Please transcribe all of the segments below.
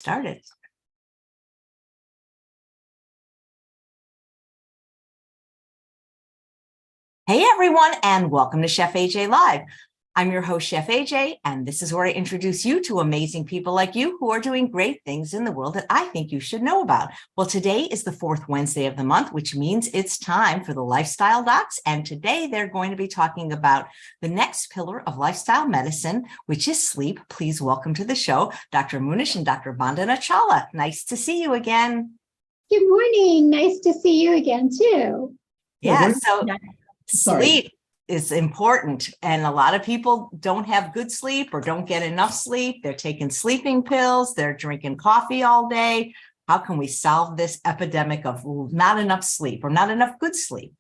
Started. Hey everyone, and welcome to Chef AJ Live. I'm your host, Chef AJ, and this is where I introduce you to amazing people like you who are doing great things in the world that I think you should know about. Well, today is the fourth Wednesday of the month, which means it's time for the Lifestyle Docs. And today they're going to be talking about the next pillar of lifestyle medicine, which is sleep. Please welcome to the show, Dr. Munish and Dr. Bandana Chawla. Nice to see you again. Good morning. Nice to see you again, too. Yeah, so sleep is important, and a lot of people don't have good sleep or don't get enough sleep. They're taking sleeping pills, they're drinking coffee all day. How can we solve this epidemic of not enough sleep or not enough good sleep?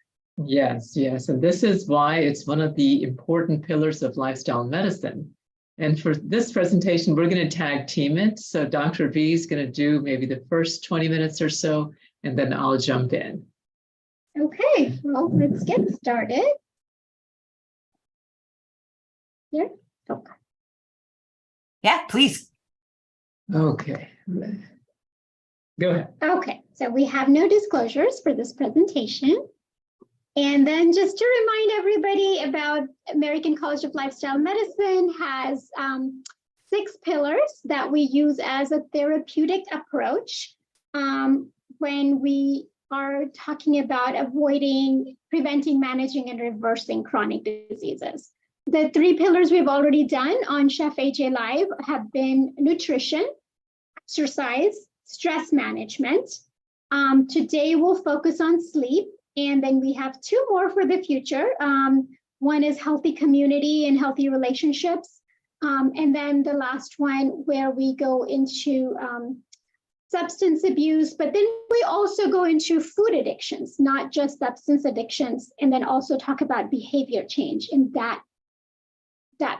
Yes. And this is why it's one of the important pillars of lifestyle medicine. And for this presentation, we're going to tag team it. So Dr. V is going to do maybe the first 20 minutes or so, and then I'll jump in. Okay, well, let's get started. Here? Okay. Yeah, please. Okay. Go ahead. Okay, so we have no disclosures for this presentation. And then just to remind everybody about American College of Lifestyle Medicine has 6 pillars that we use as a therapeutic approach when we are talking about avoiding, preventing, managing, and reversing chronic diseases. The 3 pillars we've already done on Chef AJ Live have been nutrition, exercise, stress management. Today we'll focus on sleep, and then we have 2 more for the future. One is healthy community and healthy relationships. And then the last one where we go into substance abuse, but then we also go into food addictions, not just substance addictions, and then also talk about behavior change in that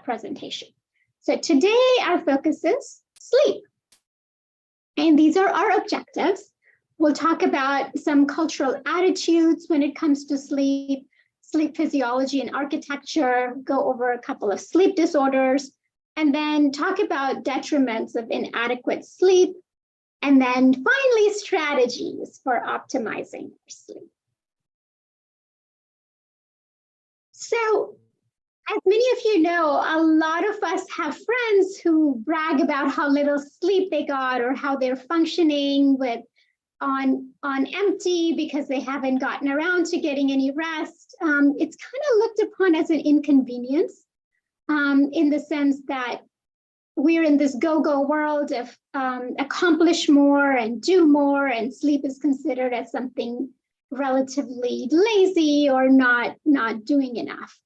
presentation. So today our focus is sleep. And these are our objectives. We'll talk about some cultural attitudes when it comes to sleep, sleep physiology and architecture, go over a couple of sleep disorders, and then talk about detriments of inadequate sleep, and then finally strategies for optimizing our sleep. So, as many of you know, a lot of us have friends who brag about how little sleep they got or how they're functioning with on empty because they haven't gotten around to getting any rest. It's kind of looked upon as an inconvenience in the sense that we're in this go-go world of accomplish more and do more, and sleep is considered as something relatively lazy or not doing enough.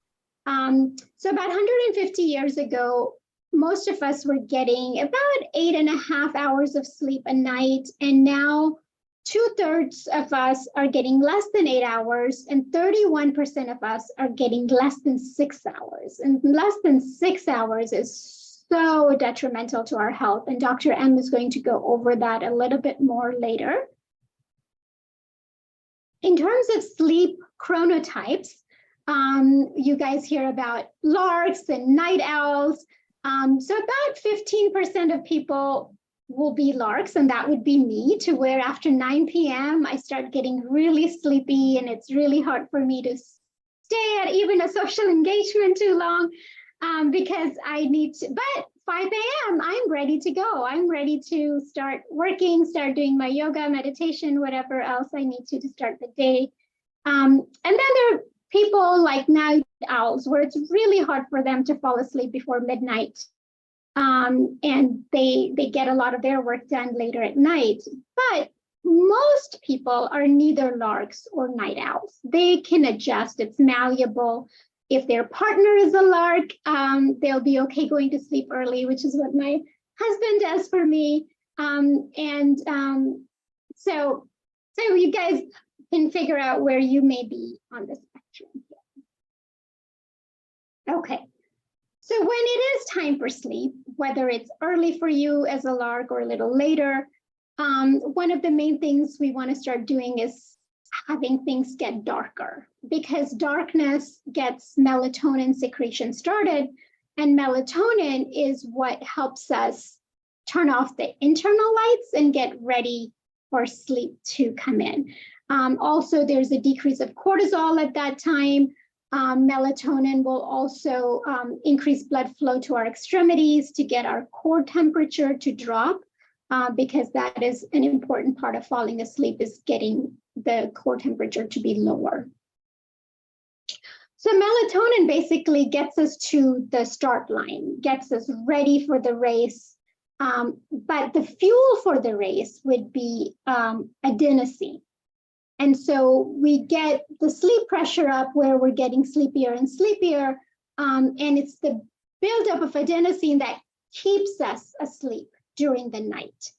So about 150 years ago, most of us were getting about 8.5 hours of sleep a night, and now 2/3 of us are getting less than 8 hours, and 31% of us are getting less than 6 hours. And less than 6 hours is so detrimental to our health, and Dr. M is going to go over that a little bit more later. In terms of sleep chronotypes, you guys hear about larks and night owls. So about 15% of people will be larks, and that would be me, to where after 9 p.m. I start getting really sleepy, and it's really hard for me to stay at even a social engagement too long because I need to, but 5 a.m. I'm ready to go. I'm ready to start working, start doing my yoga, meditation, whatever else I need to start the day. And then there are people like night owls where it's really hard for them to fall asleep before midnight. And they get a lot of their work done later at night. But most people are neither larks or night owls. They can adjust. It's malleable. If their partner is a lark, they'll be okay going to sleep early, which is what my husband does for me. So you guys can figure out where you may be on the spectrum here. Okay. So when it is time for sleep, whether it's early for you as a lark or a little later, one of the main things we want to start doing is having things get darker, because darkness gets melatonin secretion started, and melatonin is what helps us turn off the internal lights and get ready for sleep to come in. Also, there's a decrease of cortisol at that time. Melatonin will also increase blood flow to our extremities to get our core temperature to drop, because that is an important part of falling asleep, is getting the core temperature to be lower. So melatonin basically gets us to the start line, gets us ready for the race. But the fuel for the race would be adenosine. And so we get the sleep pressure up where we're getting sleepier and sleepier. And it's the buildup of adenosine that keeps us asleep during the night.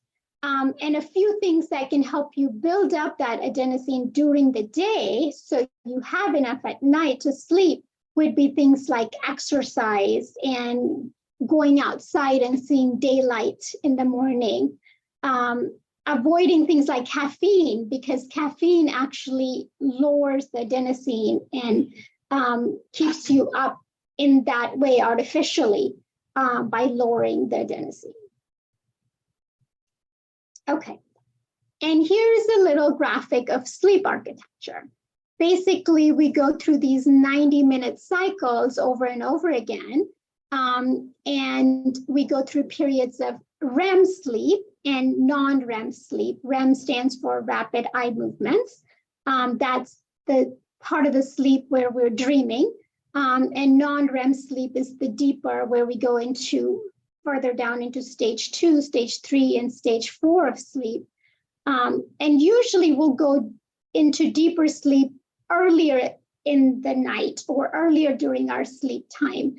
And a few things that can help you build up that adenosine during the day so you have enough at night to sleep would be things like exercise and going outside and seeing daylight in the morning. Avoiding things like caffeine, because caffeine actually lowers the adenosine and keeps you up in that way artificially by lowering the adenosine. Okay, and here's a little graphic of sleep architecture. Basically, we go through these 90-minute cycles over and over again, and we go through periods of REM sleep and non-REM sleep. REM stands for rapid eye movements. That's the part of the sleep where we're dreaming. And non-REM sleep is the deeper, where we go into further down into stage 2, stage 3, and stage 4 of sleep. And usually we'll go into deeper sleep earlier in the night or earlier during our sleep time.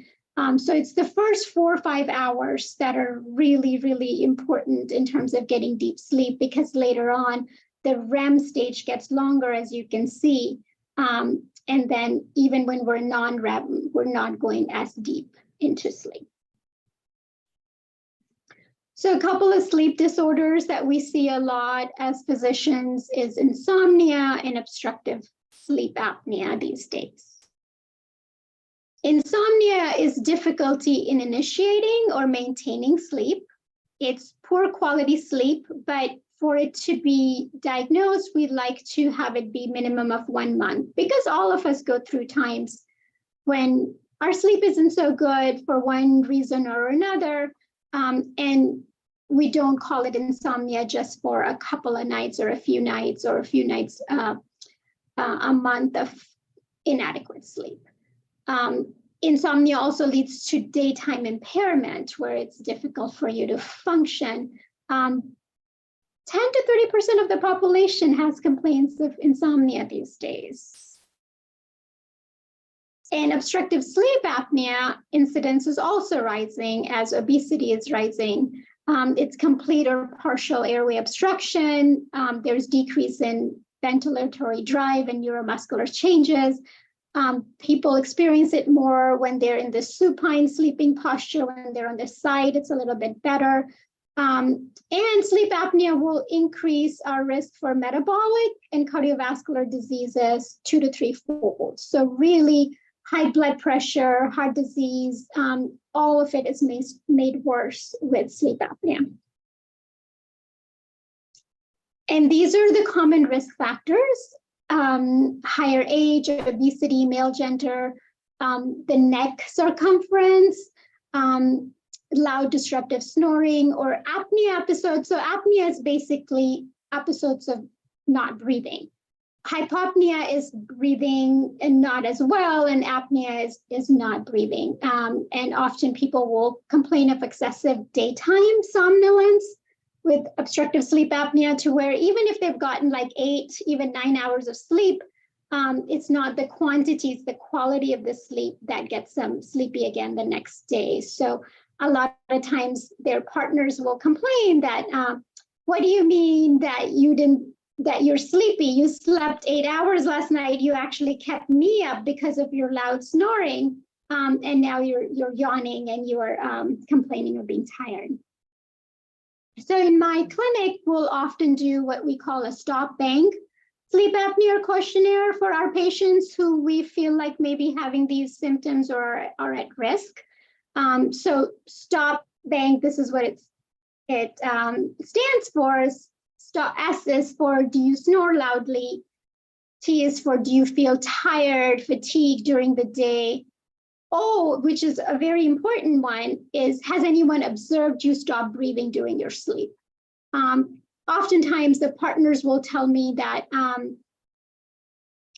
So it's the first 4 or 5 hours that are really, really important in terms of getting deep sleep, because later on, the REM stage gets longer, as you can see. And then even when we're non-REM, we're not going as deep into sleep. So a couple of sleep disorders that we see a lot as physicians is insomnia and obstructive sleep apnea these days. Insomnia is difficulty in initiating or maintaining sleep. It's poor quality sleep, but for it to be diagnosed, we'd like to have it be minimum of 1 month, because all of us go through times when our sleep isn't so good for one reason or another, and we don't call it insomnia just for a couple of nights or a few nights or a few nights a month of inadequate sleep. Insomnia also leads to daytime impairment, where it's difficult for you to function. 10 to 30% of the population has complaints of insomnia these days. And obstructive sleep apnea incidence is also rising as obesity is rising. It's complete or partial airway obstruction. There's decrease in ventilatory drive and neuromuscular changes. People experience it more when they're in the supine sleeping posture. When they're on the side, it's a little bit better. And sleep apnea will increase our risk for metabolic and cardiovascular diseases 2 to 3-fold. So really high blood pressure, heart disease, all of it is made worse with sleep apnea. And these are the common risk factors: higher age, obesity, male gender, the neck circumference, loud disruptive snoring, or apnea episodes. So apnea is basically episodes of not breathing. Hypopnea is breathing and not as well, and apnea is not breathing. And often people will complain of excessive daytime somnolence with obstructive sleep apnea, to where even if they've gotten like 8, even 9 hours of sleep, it's not the quantity, it's the quality of the sleep that gets them sleepy again the next day. So a lot of times their partners will complain that, what do you mean that you're sleepy? You slept 8 hours last night. You actually kept me up because of your loud snoring. And now you're yawning and you're complaining of being tired. So in my clinic, we'll often do what we call a stop bang sleep apnea questionnaire for our patients who we feel like maybe having these symptoms or are at risk. So stop bang, this is what It stands for, S is for, do you snore loudly? T is for, do you feel tired, fatigued during the day? O, which is a very important one, is, has anyone observed you stop breathing during your sleep? Oftentimes the partners will tell me that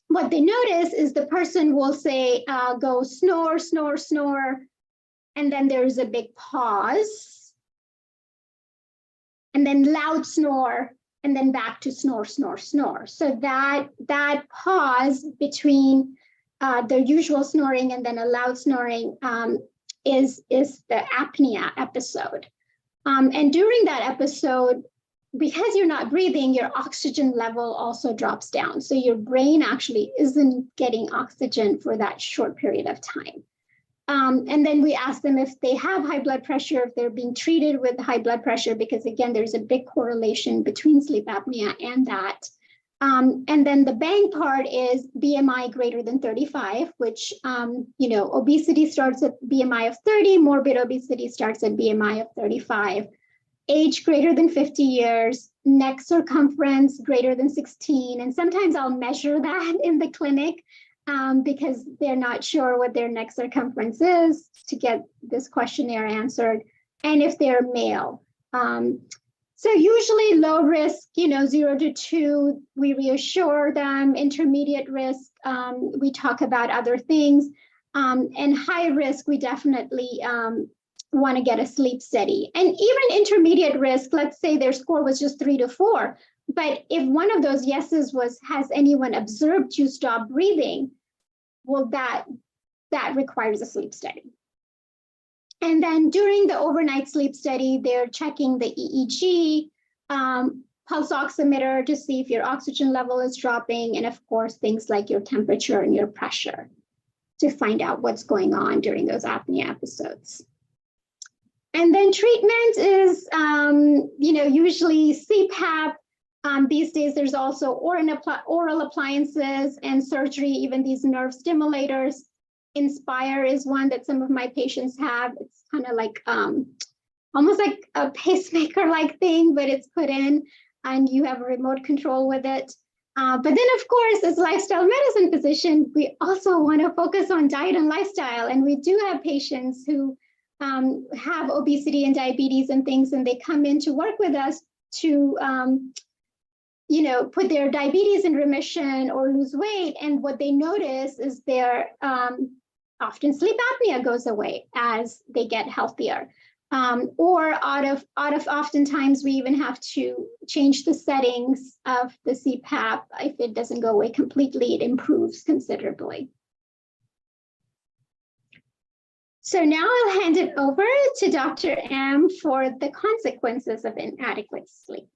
what they notice is the person will say, go snore, snore, snore, and then there's a big pause, and then loud snore, and then back to snore, snore, snore. So that pause between the usual snoring and then a loud snoring is the apnea episode. And during that episode, because you're not breathing, your oxygen level also drops down. So your brain actually isn't getting oxygen for that short period of time. And then we ask them if they have high blood pressure, if they're being treated with high blood pressure, because again, there's a big correlation between sleep apnea and that. And then the bang part is BMI greater than 35, which, obesity starts at BMI of 30, morbid obesity starts at BMI of 35. Age greater than 50 years, neck circumference greater than 16. And sometimes I'll measure that in the clinic because they're not sure what their neck circumference is to get this questionnaire answered. And if they're male. So usually low risk, 0 to 2, we reassure them. Intermediate risk, we talk about other things. And high risk, we definitely want to get a sleep study. And even intermediate risk, let's say their score was just 3 to 4. But if one of those yeses was, has anyone observed you stop breathing? Well, that requires a sleep study. And then during the overnight sleep study, they're checking the EEG, pulse oximeter to see if your oxygen level is dropping, and of course, things like your temperature and your pressure to find out what's going on during those apnea episodes. And then treatment is, usually CPAP. These days, there's also oral appliances and surgery, even these nerve stimulators. Inspire is one that some of my patients have. It's kind of like almost like a pacemaker-like thing, but it's put in and you have a remote control with it. But then, of course, as lifestyle medicine physician, we also want to focus on diet and lifestyle. And we do have patients who have obesity and diabetes and things, and they come in to work with us to put their diabetes in remission or lose weight. And what they notice is their often sleep apnea goes away as they get healthier. Or out of oftentimes we even have to change the settings of the CPAP. If it doesn't go away completely, it improves considerably. So now I'll hand it over to Dr. M for the consequences of inadequate sleep.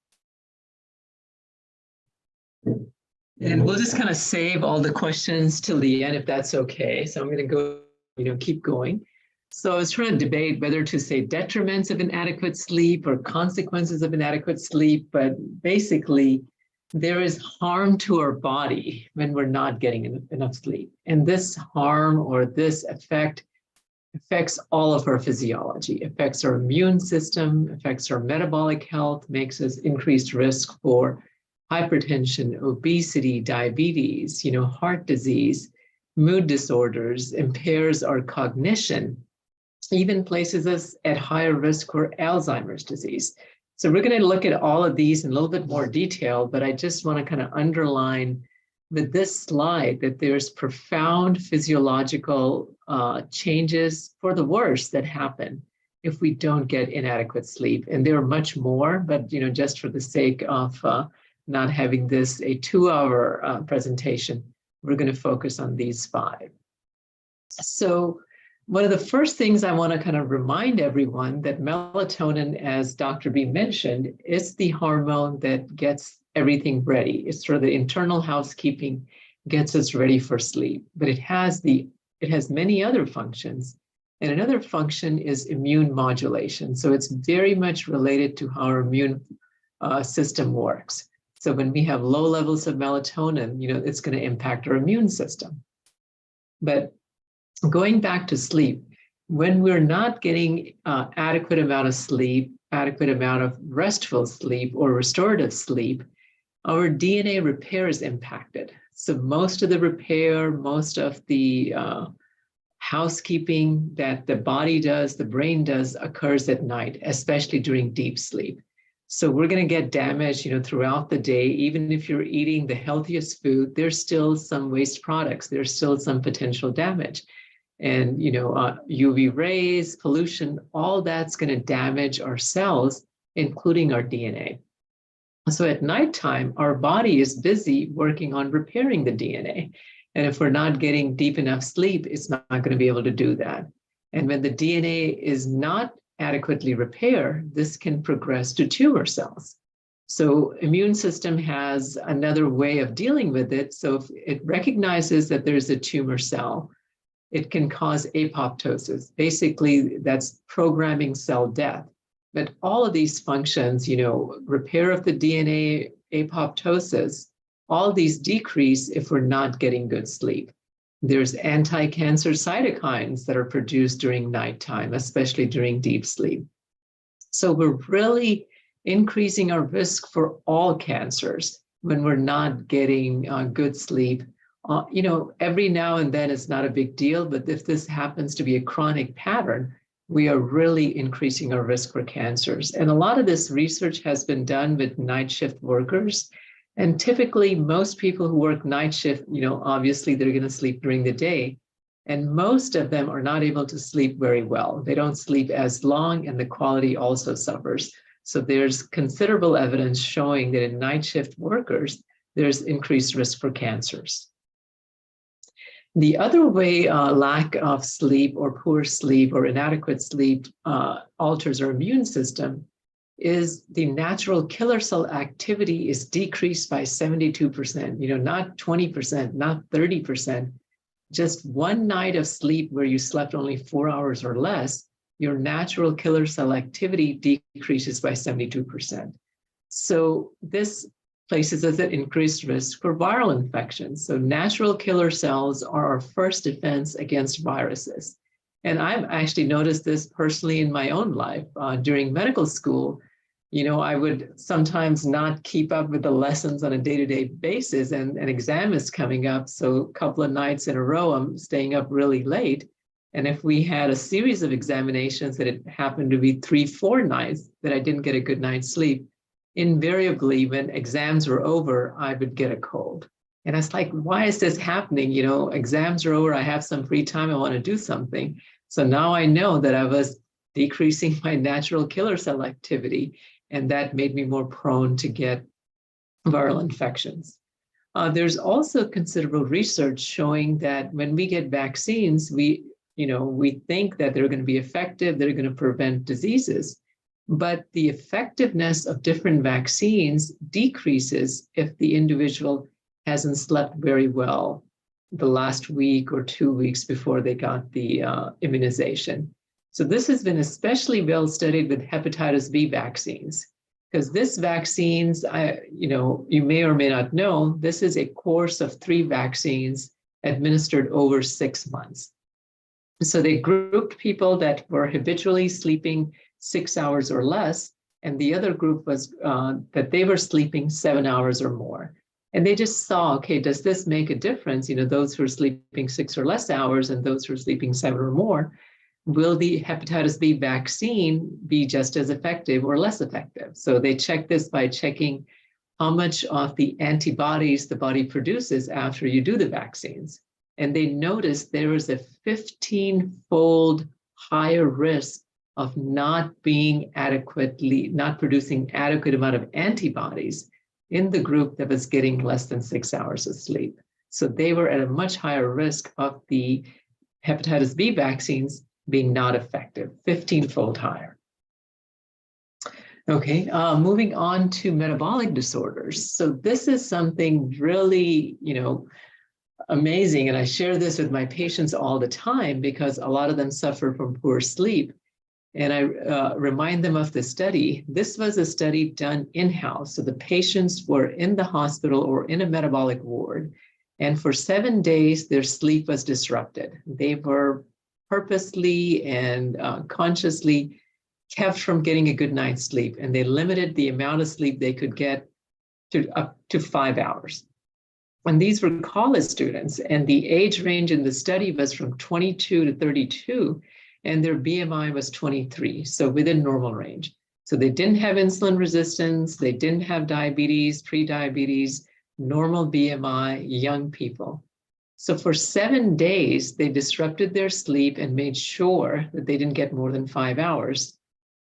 And we'll just kind of save all the questions till the end, if that's okay. So I'm going to go, keep going. So I was trying to debate whether to say detriments of inadequate sleep or consequences of inadequate sleep, but basically there is harm to our body when we're not getting enough sleep. And this harm or this effect affects all of our physiology, affects our immune system, affects our metabolic health, makes us increased risk for hypertension, obesity, diabetes, heart disease, mood disorders, impairs our cognition, even places us at higher risk for Alzheimer's disease. So we're going to look at all of these in a little bit more detail, but I just want to kind of underline with this slide that there's profound physiological changes for the worse that happen if we don't get inadequate sleep. And there are much more, but just for the sake of not having this a 2-hour presentation, we're going to focus on these 5. So one of the first things I want to kind of remind everyone that melatonin, as Dr. B mentioned, is the hormone that gets everything ready. It's sort of the internal housekeeping, gets us ready for sleep. But it has many other functions. And another function is immune modulation. So it's very much related to how our immune system works. So when we have low levels of melatonin, it's going to impact our immune system. But going back to sleep, when we're not getting adequate amount of sleep, adequate amount of restful sleep or restorative sleep, our DNA repair is impacted. So most of the repair, most of the housekeeping that the body does, the brain does, occurs at night, especially during deep sleep. So we're going to get damage, throughout the day. Even if you're eating the healthiest food, there's still some waste products. There's still some potential damage. And, UV rays, pollution, all that's going to damage our cells, including our DNA. So at nighttime, our body is busy working on repairing the DNA. And if we're not getting deep enough sleep, it's not going to be able to do that. And when the DNA is not adequately repaired, this can progress to tumor cells. So immune system has another way of dealing with it. So if it recognizes that there's a tumor cell, it can cause apoptosis. Basically, that's programming cell death. But all of these functions, repair of the DNA, apoptosis, all these decrease if we're not getting good sleep. There's anti-cancer cytokines that are produced during nighttime, especially during deep sleep. So we're really increasing our risk for all cancers when we're not getting good sleep. Every now and then it's not a big deal, but if this happens to be a chronic pattern, we are really increasing our risk for cancers. And a lot of this research has been done with night shift workers. And typically, most people who work night shift, obviously they're going to sleep during the day. And most of them are not able to sleep very well. They don't sleep as long, and the quality also suffers. So there's considerable evidence showing that in night shift workers, there's increased risk for cancers. The other way lack of sleep or poor sleep or inadequate sleep alters our immune system is the natural killer cell activity is decreased by 72%, not 20%, not 30%. Just one night of sleep where you slept only 4 hours or less, your natural killer cell activity decreases by 72%. So this places us at increased risk for viral infections. So natural killer cells are our first defense against viruses. And I've actually noticed this personally in my own life. During medical school, I would sometimes not keep up with the lessons on a day-to-day basis, and an exam is coming up. So a couple of nights in a row, I'm staying up really late. And if we had a series of examinations that it happened to be 3-4 nights that I didn't get a good night's sleep, invariably when exams were over, I would get a cold. And it's like, why is this happening? Exams are over, I have some free time, I want to do something. So now I know that I was decreasing my natural killer cell activity, and that made me more prone to get viral infections. There's also considerable research showing that when we get vaccines, we think that they're going to be effective, they're going to prevent diseases, but the effectiveness of different vaccines decreases if the individual hasn't slept very well the last week or 2 weeks before they got the immunization. So this has been especially well studied with hepatitis B vaccines, because this vaccines, you may or may not know, this is a course of 3 vaccines administered over 6 months. So they grouped people that were habitually sleeping 6 hours or less, and the other group was that they were sleeping 7 hours or more. And they just saw, okay, does this make a difference? Those who are sleeping 6 or less hours and those who are sleeping 7 or more, will the hepatitis B vaccine be just as effective or less effective? So they checked this by checking how much of the antibodies the body produces after you do the vaccines. And they noticed there was a 15-fold higher risk of not producing adequate amount of antibodies in the group that was getting less than 6 hours of sleep. So they were at a much higher risk of the hepatitis B vaccines being not effective, 15-fold higher. Okay, moving on to metabolic disorders. So this is something really, amazing. And I share this with my patients all the time because a lot of them suffer from poor sleep. And I remind them of the study. This was a study done in-house. So the patients were in the hospital or in a metabolic ward. And for 7 days, their sleep was disrupted. They were purposely and consciously kept from getting a good night's sleep, and they limited the amount of sleep they could get to up to 5 hours. And these were college students, and the age range in the study was from 22 to 32, and their BMI was 23, so within normal range. So they didn't have insulin resistance, they didn't have diabetes, pre-diabetes, normal BMI, young people. So for 7 days, they disrupted their sleep and made sure that they didn't get more than 5 hours.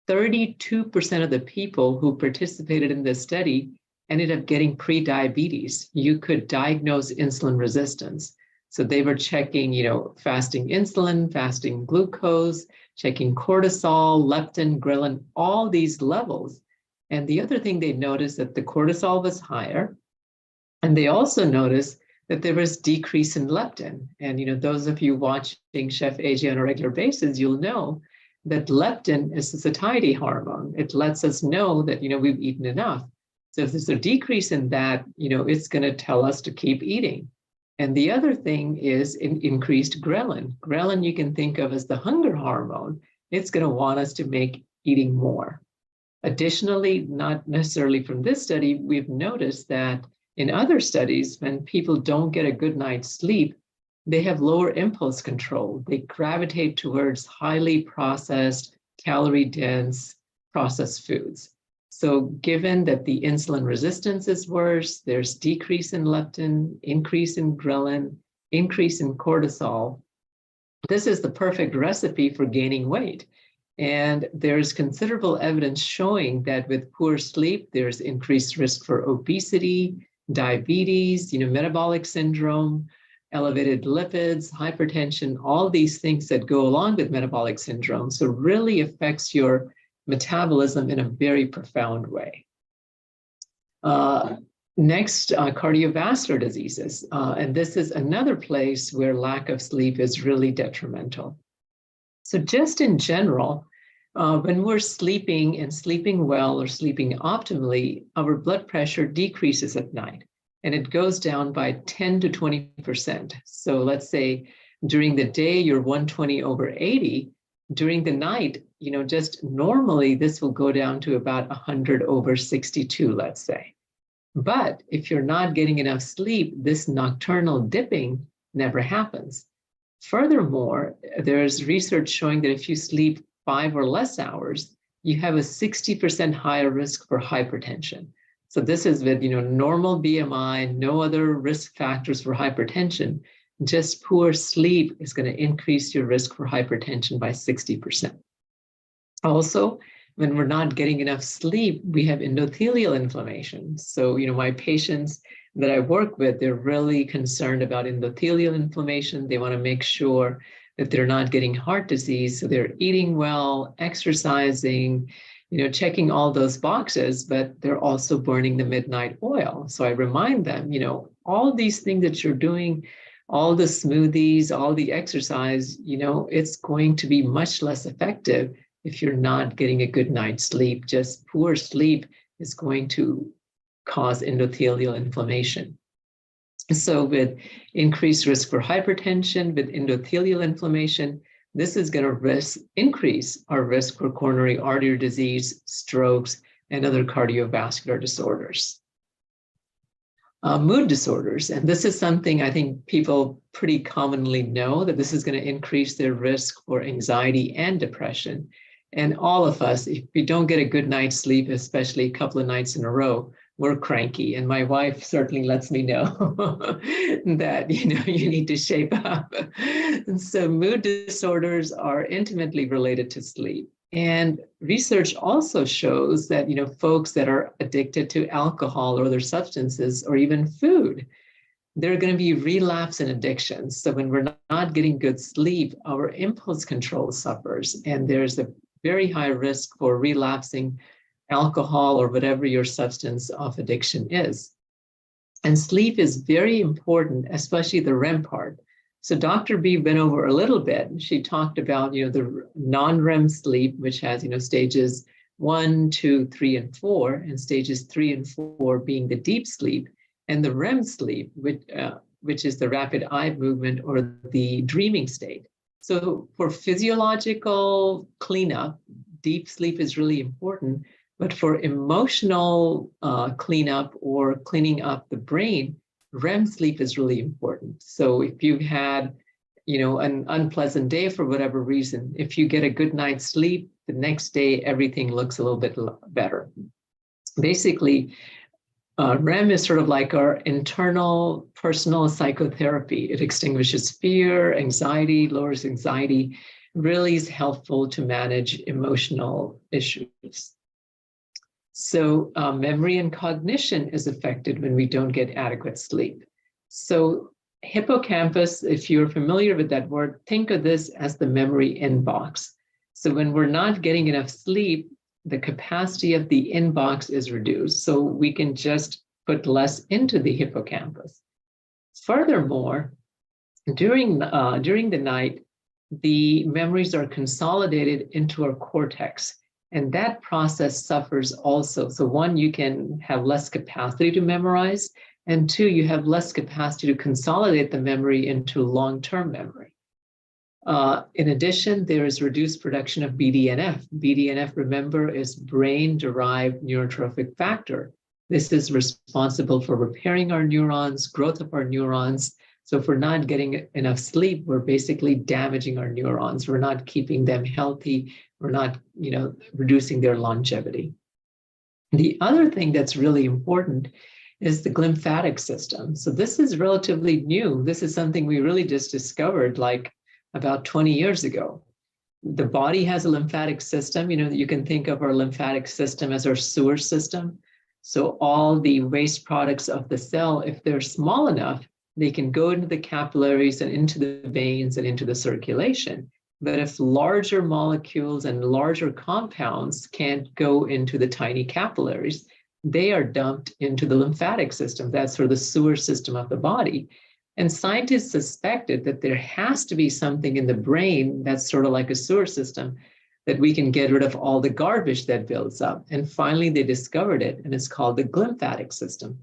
32% of the people who participated in this study ended up getting pre-diabetes. You could diagnose insulin resistance. So they were checking, fasting insulin, fasting glucose, checking cortisol, leptin, ghrelin, all these levels. And the other thing they noticed that the cortisol was higher. And they also noticed that there was decrease in leptin. And, those of you watching Chef AJ on a regular basis, you'll know that leptin is a satiety hormone. It lets us know that, we've eaten enough. So if there's a decrease in that, it's going to tell us to keep eating. And the other thing is increased ghrelin. Ghrelin you can think of as the hunger hormone. It's going to want us to make eating more. Additionally, not necessarily from this study, we've noticed that in other studies, when people don't get a good night's sleep, they have lower impulse control. They gravitate towards highly processed, calorie-dense processed foods. So given that the insulin resistance is worse, there's decrease in leptin, increase in ghrelin, increase in cortisol, this is the perfect recipe for gaining weight. And there's considerable evidence showing that with poor sleep, there's increased risk for obesity, diabetes, metabolic syndrome, elevated lipids, hypertension, all these things that go along with metabolic syndrome. So really affects your metabolism in a very profound way. Next, cardiovascular diseases. And this is another place where lack of sleep is really detrimental. So just in general, when we're sleeping and sleeping well or sleeping optimally, our blood pressure decreases at night and it goes down by 10 to 20%. So let's say during the day, you're 120/80. During the night, just normally this will go down to about 100/62, let's say. But if you're not getting enough sleep, this nocturnal dipping never happens. Furthermore, there's research showing that if you sleep 5 or less hours, you have a 60% higher risk for hypertension. So this is with, normal BMI, no other risk factors for hypertension. Just poor sleep is going to increase your risk for hypertension by 60%. Also, when we're not getting enough sleep, we have endothelial inflammation. So, my patients that I work with, they're really concerned about endothelial inflammation. They want to make sure that they're not getting heart disease. So they're eating well, exercising, checking all those boxes, but they're also burning the midnight oil. So I remind them, all these things that you're doing, all the smoothies, all the exercise, it's going to be much less effective if you're not getting a good night's sleep. Just poor sleep is going to cause endothelial inflammation. So with increased risk for hypertension, with endothelial inflammation, this is going to increase our risk for coronary artery disease, strokes, and other cardiovascular disorders. Mood disorders, and this is something I think people pretty commonly know, that this is going to increase their risk for anxiety and depression. And all of us, if we don't get a good night's sleep, especially a couple of nights in a row, we're cranky. And my wife certainly lets me know that, you need to shape up. And so mood disorders are intimately related to sleep. And research also shows that, folks that are addicted to alcohol or other substances or even food, there are going to be relapse in addictions. So when we're not getting good sleep, our impulse control suffers. And there's a very high risk for relapsing alcohol or whatever your substance of addiction is. And sleep is very important, especially the REM part. So Dr. B went over a little bit. She talked about, the non-REM sleep, which has, stages 1, 2, 3, and 4, and stages 3 and 4 being the deep sleep, and the REM sleep, which is the rapid eye movement or the dreaming state. So for physiological cleanup, deep sleep is really important, but for emotional cleanup or cleaning up the brain, REM sleep is really important. So if you've had, an unpleasant day for whatever reason, if you get a good night's sleep, the next day, everything looks a little bit better. Basically, REM is sort of like our internal personal psychotherapy. It extinguishes fear, anxiety, lowers anxiety, really is helpful to manage emotional issues. So memory and cognition is affected when we don't get adequate sleep. So hippocampus, if you're familiar with that word, think of this as the memory inbox. So when we're not getting enough sleep, the capacity of the inbox is reduced. So we can just put less into the hippocampus. Furthermore, during the night, the memories are consolidated into our cortex. And that process suffers also. So one, you can have less capacity to memorize. And two, you have less capacity to consolidate the memory into long-term memory. In addition, there is reduced production of BDNF. BDNF, remember, is brain-derived neurotrophic factor. This is responsible for repairing our neurons, growth of our neurons. So if we're not getting enough sleep, we're basically damaging our neurons. We're not keeping them healthy. We're not, reducing their longevity. The other thing that's really important is the glymphatic system. So this is relatively new. This is something we really just discovered like about 20 years ago. The body has a lymphatic system. You can think of our lymphatic system as our sewer system. So all the waste products of the cell, if they're small enough, they can go into the capillaries and into the veins and into the circulation. But if larger molecules and larger compounds can't go into the tiny capillaries, they are dumped into the lymphatic system. That's sort of the sewer system of the body. And scientists suspected that there has to be something in the brain that's sort of like a sewer system that we can get rid of all the garbage that builds up. And finally, they discovered it, and it's called the glymphatic system.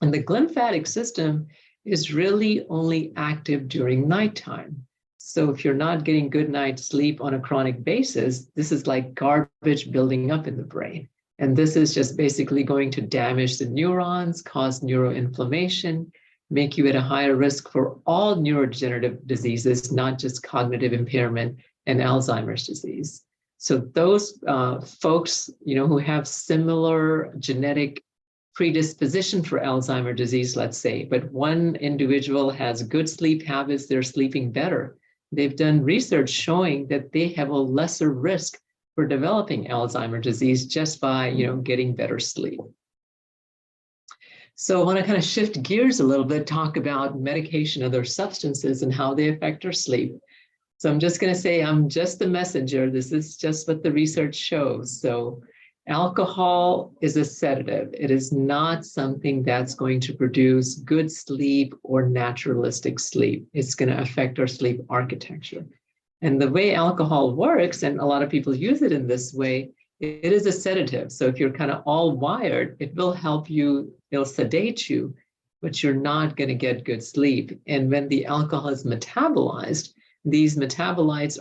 And the glymphatic system is really only active during nighttime. So if you're not getting good night's sleep on a chronic basis, this is like garbage building up in the brain. And this is just basically going to damage the neurons, cause neuroinflammation, make you at a higher risk for all neurodegenerative diseases, not just cognitive impairment and Alzheimer's disease. So those folks, who have similar genetic predisposition for Alzheimer's disease, let's say, but one individual has good sleep habits, they're sleeping better. They've done research showing that they have a lesser risk for developing Alzheimer's disease just by, getting better sleep. So I want to kind of shift gears a little bit, talk about medication, other substances, and how they affect our sleep. So I'm just going to say I'm just the messenger. This is just what the research shows. So alcohol is a sedative. It is not something that's going to produce good sleep or naturalistic sleep. It's going to affect our sleep architecture. And the way alcohol works, and a lot of people use it in this way, it is a sedative. So if you're kind of all wired, it will help you, it'll sedate you, but you're not going to get good sleep. And when the alcohol is metabolized, these metabolites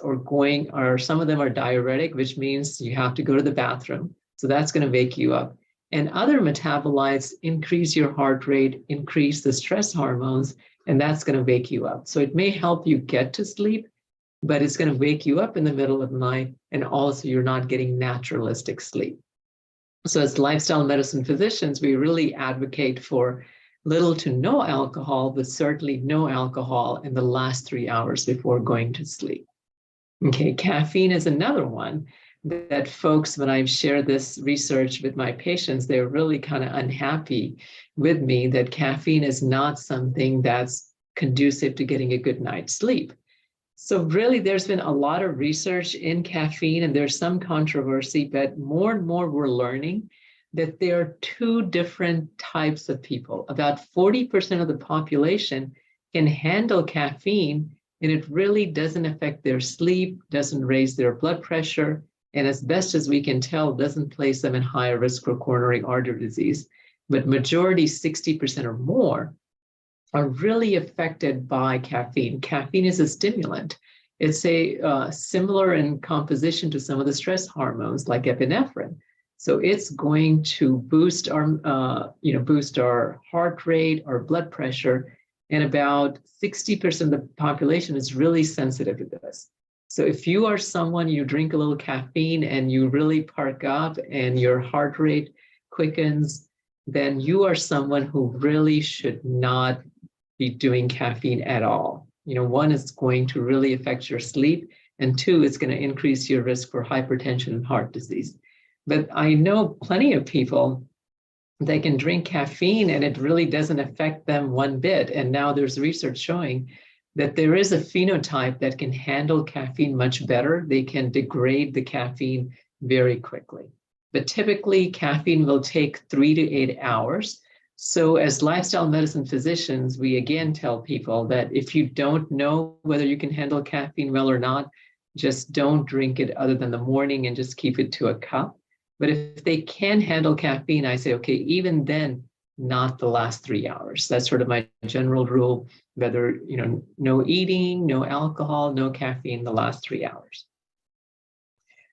some of them are diuretic, which means you have to go to the bathroom. So that's going to wake you up. And other metabolites increase your heart rate, increase the stress hormones, and that's going to wake you up. So it may help you get to sleep, but it's going to wake you up in the middle of the night, and also you're not getting naturalistic sleep. So as lifestyle medicine physicians, we really advocate for little to no alcohol, but certainly no alcohol in the last 3 hours before going to sleep. Okay, caffeine is another one that folks, when I've shared this research with my patients, they're really kind of unhappy with me that caffeine is not something that's conducive to getting a good night's sleep. So really, there's been a lot of research in caffeine, and there's some controversy, but more and more we're learning that there are two different types of people. About 40% of the population can handle caffeine, and it really doesn't affect their sleep, doesn't raise their blood pressure, and as best as we can tell, doesn't place them in higher risk for coronary artery disease. But majority, 60% or more, are really affected by caffeine. Caffeine is a stimulant. It's similar in composition to some of the stress hormones like epinephrine. So it's going to boost our heart rate, our blood pressure, and about 60% of the population is really sensitive to this. So if you are someone, you drink a little caffeine and you really perk up and your heart rate quickens, then you are someone who really should not be doing caffeine at all. One, is going to really affect your sleep, and two, it's going to increase your risk for hypertension and heart disease. But I know plenty of people that can drink caffeine and it really doesn't affect them one bit. And now there's research showing that there is a phenotype that can handle caffeine much better. They can degrade the caffeine very quickly. But typically, caffeine will take 3 to 8 hours. So as lifestyle medicine physicians, we again tell people that if you don't know whether you can handle caffeine well or not, just don't drink it other than the morning and just keep it to a cup. But if they can handle caffeine, I say, okay, even then, not the last 3 hours. That's sort of my general rule, whether, no eating, no alcohol, no caffeine the last 3 hours.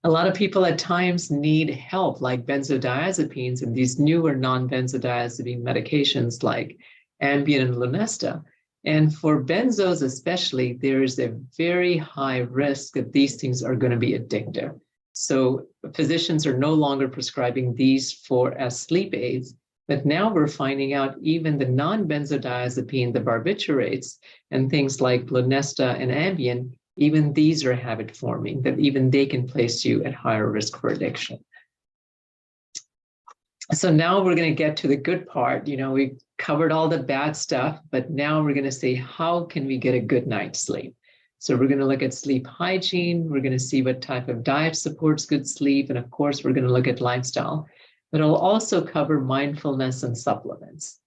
A lot of people at times need help, like benzodiazepines and these newer non-benzodiazepine medications like Ambien and Lunesta. And for benzos especially, there is a very high risk that these things are going to be addictive. So physicians are no longer prescribing these as sleep aids, but now we're finding out even the non-benzodiazepine, the barbiturates, and things like Lunesta and Ambien, even these are habit forming, that even they can place you at higher risk for addiction. So now we're going to get to the good part. We've covered all the bad stuff, but now we're going to say, how can we get a good night's sleep? So we're going to look at sleep hygiene. We're going to see what type of diet supports good sleep. And of course, we're going to look at lifestyle, but it'll also cover mindfulness and supplements.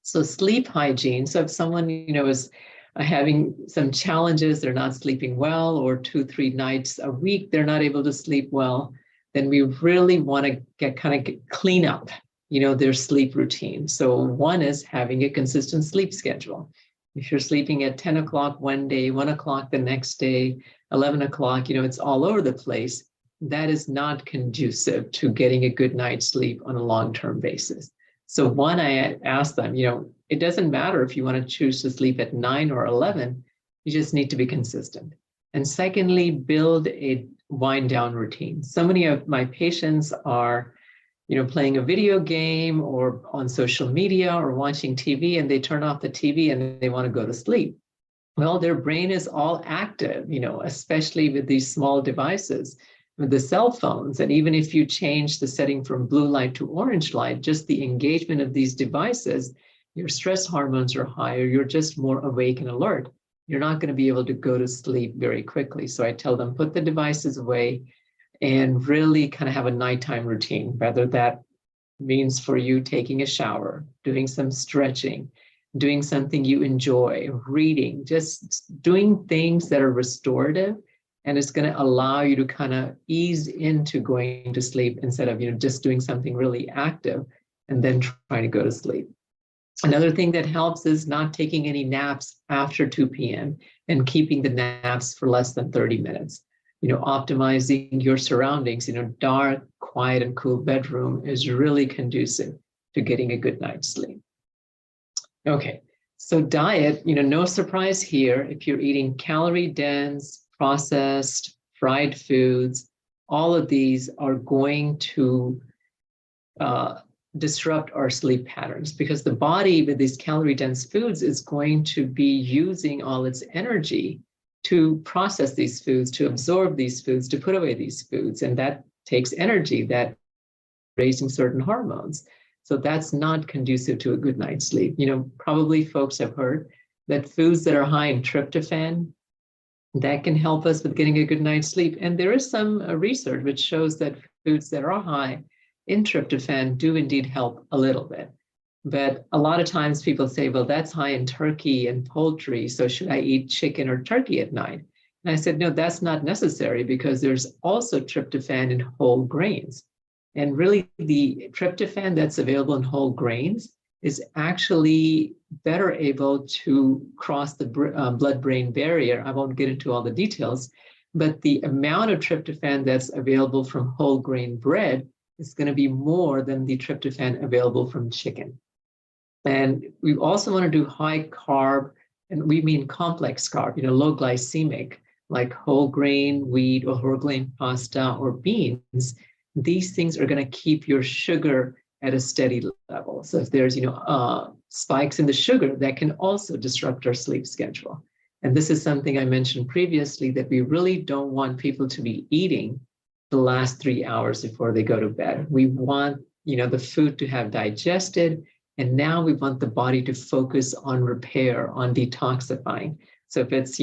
So sleep hygiene. So if someone, is having some challenges, they're not sleeping well, or 2-3 nights a week, they're not able to sleep well, then we really want to clean up, their sleep routine. So one is having a consistent sleep schedule. If you're sleeping at 10 o'clock one day, 1 o'clock the next day, 11 o'clock, it's all over the place. That is not conducive to getting a good night's sleep on a long-term basis. So one, I ask them, it doesn't matter if you want to choose to sleep at 9 or 11, you just need to be consistent. And secondly, build a wind down routine. So many of my patients are playing a video game or on social media or watching TV, and they turn off the TV and they want to go to sleep. Well, their brain is all active, especially with these small devices, with the cell phones. And even if you change the setting from blue light to orange light, just the engagement of these devices, your stress hormones are higher, you're just more awake and alert. You're not going to be able to go to sleep very quickly. So I tell them, put the devices away and really kind of have a nighttime routine, whether that means for you taking a shower, doing some stretching, doing something you enjoy, reading, just doing things that are restorative, and it's going to allow you to kind of ease into going to sleep instead of just doing something really active and then trying to go to sleep. Another thing that helps is not taking any naps after 2 p.m. and keeping the naps for less than 30 minutes. Optimizing your surroundings, dark, quiet, and cool bedroom is really conducive to getting a good night's sleep. Okay, so diet, no surprise here. If you're eating calorie-dense, processed, fried foods, all of these are going to disrupt our sleep patterns, because the body with these calorie-dense foods is going to be using all its energy to process these foods, to absorb these foods, to put away these foods. And that takes energy, that raising certain hormones. So that's not conducive to a good night's sleep. Probably folks have heard that foods that are high in tryptophan, that can help us with getting a good night's sleep. And there is some research which shows that foods that are high in tryptophan do indeed help a little bit. But a lot of times people say, well, that's high in turkey and poultry, so should I eat chicken or turkey at night? And I said, no, that's not necessary, because there's also tryptophan in whole grains. And really the tryptophan that's available in whole grains is actually better able to cross the blood-brain barrier. I won't get into all the details, but the amount of tryptophan that's available from whole grain bread is going to be more than the tryptophan available from chicken. And we also want to do high carb, and we mean complex carb, low glycemic, like whole grain wheat or whole grain pasta or beans. These things are going to keep your sugar at a steady level. So if there's, spikes in the sugar, that can also disrupt our sleep schedule. And this is something I mentioned previously, that we really don't want people to be eating the last 3 hours before they go to bed. We want, the food to have digested, and now we want the body to focus on repair, on detoxifying. So if it's,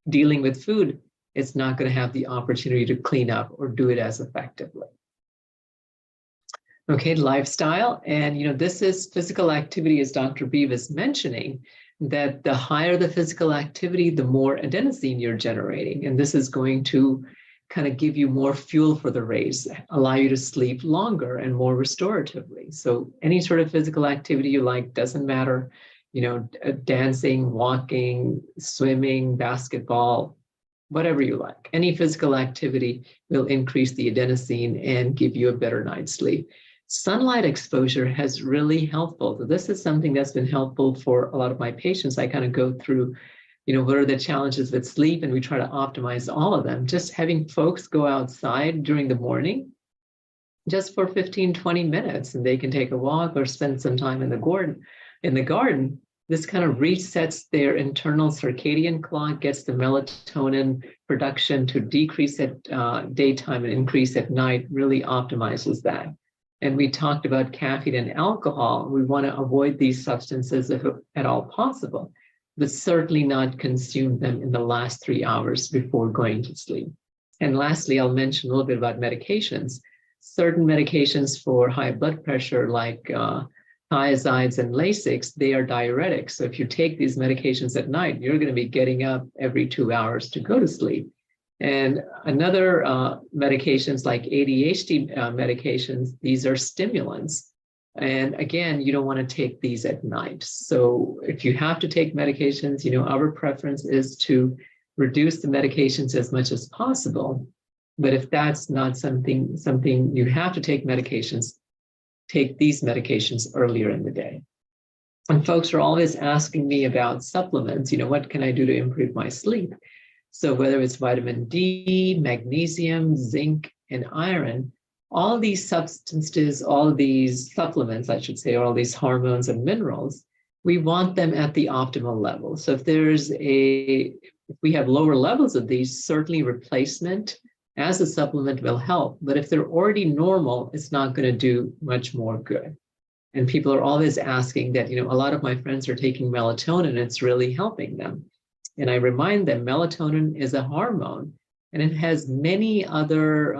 dealing with food, it's not going to have the opportunity to clean up or do it as effectively. Okay, lifestyle. And, this is physical activity, as Dr. B was mentioning, that the higher the physical activity, the more adenosine you're generating. And this is going to kind of give you more fuel for the race, allow you to sleep longer and more restoratively. So any sort of physical activity you like, doesn't matter, dancing, walking, swimming, basketball, whatever you like. Any physical activity will increase the adenosine and give you a better night's sleep. Sunlight exposure has really helpful. So this is something that's been helpful for a lot of my patients. I kind of go through, what are the challenges with sleep, and we try to optimize all of them. Just having folks go outside during the morning, just for 15, 20 minutes, and they can take a walk or spend some time in the garden. This kind of resets their internal circadian clock, gets the melatonin production to decrease at daytime and increase at night, really optimizes that. And we talked about caffeine and alcohol. We want to avoid these substances if at all possible, but certainly not consume them in the last 3 hours before going to sleep. And lastly, I'll mention a little bit about medications. Certain medications for high blood pressure, like thiazides and Lasix, they are diuretics. So if you take these medications at night, you're going to be getting up every 2 hours to go to sleep. And another medications like ADHD medications, these are stimulants. And again, you don't want to take these at night. So if you have to take medications, our preference is to reduce the medications as much as possible. But if that's not something you have to take medications, take these medications earlier in the day. And folks are always asking me about supplements, what can I do to improve my sleep? So whether it's vitamin D, magnesium, zinc, and iron, all these substances, all these supplements, I should say, all these hormones and minerals, we want them at the optimal level. So if we have lower levels of these, certainly replacement as a supplement will help. But if they're already normal, it's not going to do much more good. And people are always asking that, a lot of my friends are taking melatonin, it's really helping them. And I remind them, melatonin is a hormone, and it has many other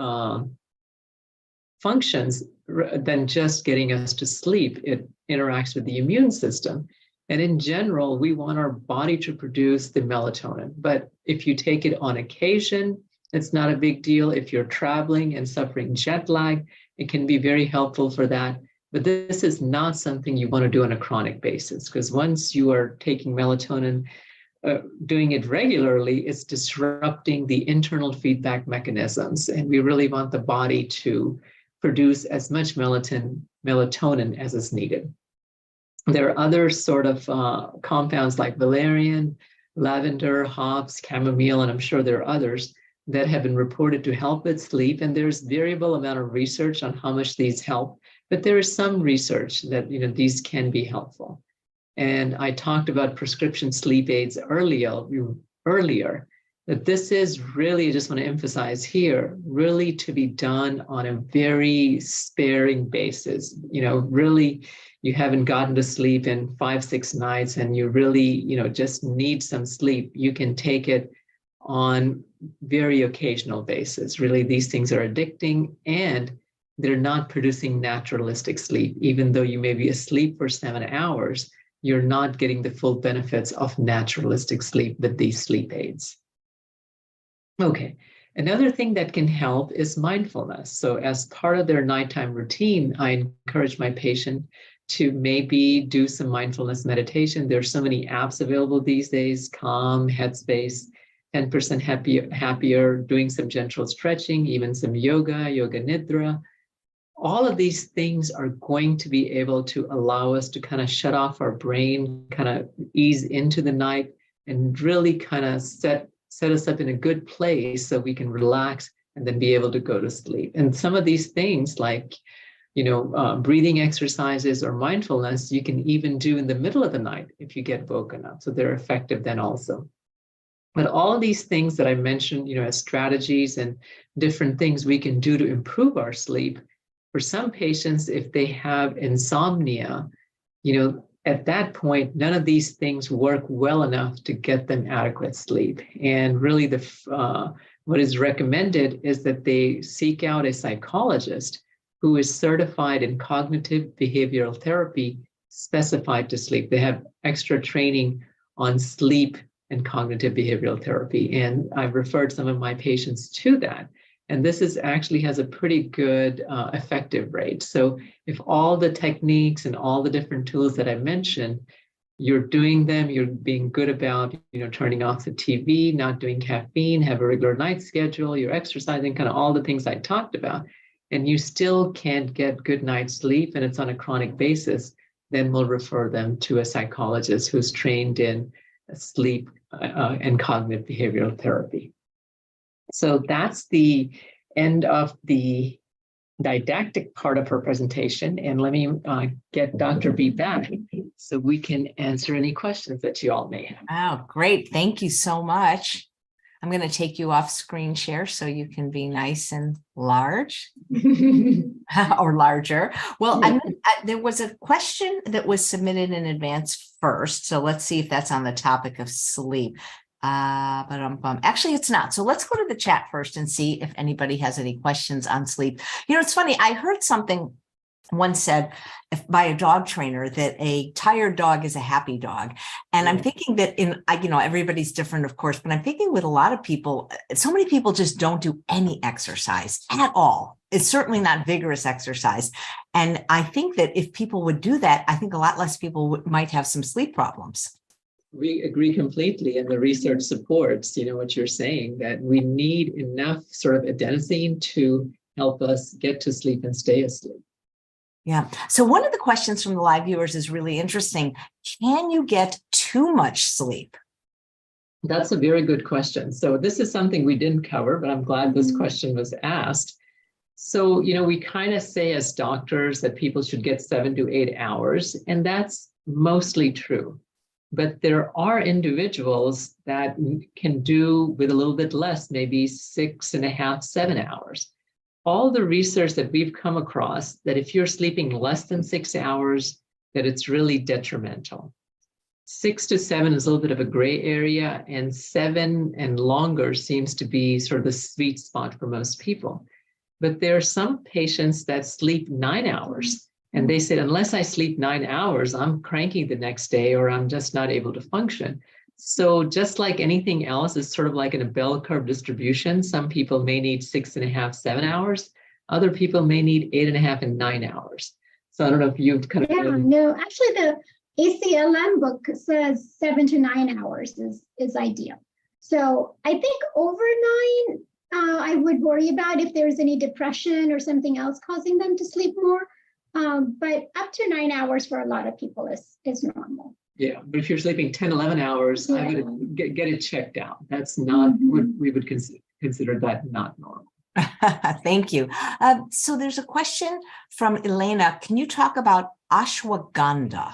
functions than just getting us to sleep. It interacts with the immune system. And in general, we want our body to produce the melatonin. But if you take it on occasion, it's not a big deal. If you're traveling and suffering jet lag, it can be very helpful for that. But this is not something you want to do on a chronic basis, because once you are taking melatonin, doing it regularly, it's disrupting the internal feedback mechanisms. And we really want the body to produce as much melatonin as is needed. There are other sort of compounds like valerian, lavender, hops, chamomile, and I'm sure there are others that have been reported to help with sleep. And there's variable amount of research on how much these help, but there is some research that these can be helpful. And I talked about prescription sleep aids earlier, that this is really, I just want to emphasize here, really to be done on a very sparing basis. Really, you haven't gotten to sleep in 5-6 nights and you really, just need some sleep. You can take it on very occasional basis. Really, these things are addicting and they're not producing naturalistic sleep. Even though you may be asleep for 7 hours, you're not getting the full benefits of naturalistic sleep with these sleep aids. Okay, Another thing that can help is mindfulness. So as part of their nighttime routine, I encourage my patient to maybe do some mindfulness meditation. There's so many apps available these days: Calm, Headspace, 10% happier, doing some gentle stretching, even some yoga nidra. All of these things are going to be able to allow us to kind of shut off our brain, kind of ease into the night, and really kind of set us up in a good place so we can relax and then be able to go to sleep. And some of these things, like breathing exercises or mindfulness, you can even do in the middle of the night if you get woken up. So they're effective then also. But all these things that I mentioned, as strategies and different things we can do to improve our sleep. For some patients, if they have insomnia, at that point, none of these things work well enough to get them adequate sleep. And really what is recommended is that they seek out a psychologist who is certified in cognitive behavioral therapy specified to sleep. They have extra training on sleep and cognitive behavioral therapy. And I've referred some of my patients to that. And this actually has a pretty good effective rate. So if all the techniques and all the different tools that I mentioned, you're doing them, you're being good about, turning off the TV, not doing caffeine, have a regular night schedule, you're exercising, kind of all the things I talked about, and you still can't get good night's sleep and it's on a chronic basis, then we'll refer them to a psychologist who's trained in sleep and cognitive behavioral therapy. So that's the end of the didactic part of her presentation. And let me get Dr. B back so we can answer any questions that you all may have. Oh, great. Thank you so much. I'm going to take you off screen share so you can be nice and large or larger. Well, Yeah. There was a question that was submitted in advance first. So let's see if that's on the topic of sleep. But actually it's not. So let's go to the chat first and see if anybody has any questions on sleep. It's funny. I heard something one said by a dog trainer that a tired dog is a happy dog. And I'm thinking that everybody's different, of course, but I'm thinking with a lot of people, so many people just don't do any exercise at all. It's certainly not vigorous exercise. And I think that if people would do that, I think a lot less people might have some sleep problems. We agree completely, and the research supports, what you're saying, that we need enough sort of adenosine to help us get to sleep and stay asleep. Yeah. So one of the questions from the live viewers is really interesting. Can you get too much sleep? That's a very good question. So this is something we didn't cover, but I'm glad this question was asked. So, we kind of say as doctors that people should get 7 to 8 hours, and that's mostly true. But there are individuals that can do with a little bit less, maybe 6.5, 7 hours. All the research that we've come across, that if you're sleeping less than 6 hours, that it's really detrimental. 6 to 7 is a little bit of a gray area, and 7 and longer seems to be sort of the sweet spot for most people. But there are some patients that sleep 9 hours. And they said, unless I sleep 9 hours, I'm cranky the next day, or I'm just not able to function. So just like anything else, it's sort of like in a bell curve distribution. Some people may need 6.5, 7 hours. Other people may need 8.5 and 9 hours. So I don't know if you've kind of... Yeah, no, actually the ACLM book says 7 to 9 hours is ideal. So I think over 9, I would worry about if there's any depression or something else causing them to sleep more. But up to 9 hours for a lot of people is normal. Yeah, but if you're sleeping 10, 11 hours, I would get it checked out. That's not what we would consider that not normal. Thank you. So there's a question from Elena. Can you talk about ashwagandha?